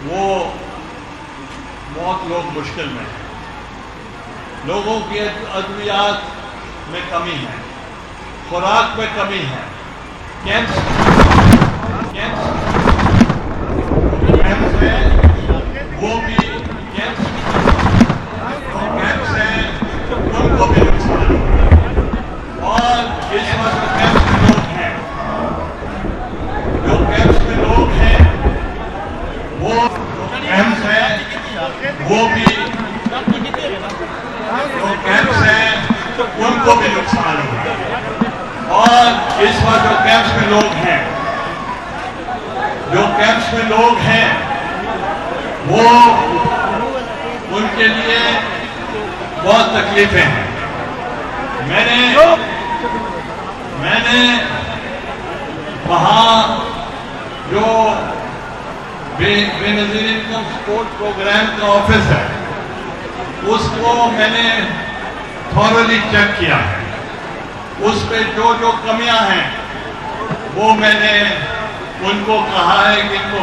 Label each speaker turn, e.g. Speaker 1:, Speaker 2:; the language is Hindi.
Speaker 1: वो बहुत लोग मुश्किल में हैं। लोगों की अद्वियात में कमी है, खुराक में कमी है, कैंप्स है, वो भी कैंप्स हैं, उनको भी नुकसान है। और इस वक्त कैंप्स में लोग हैं, जो कैंप्स में लोग हैं, वो कैंप्स हैं, वो भी जो कैंप्स हैं, उनको भी नुकसान है। और इस वक्त जो कैंप्स में लोग हैं, जो कैंप्स में लोग हैं, वो उनके लिए बहुत तकलीफें हैं। मैंने वहाँ जो बेनज़ीर इनकम सपोर्ट प्रोग्राम का ऑफिस है, उसको मैंने थॉरली चेक किया है। उस पे जो कमियां हैं वो मैंने उनको कहा है कि इनको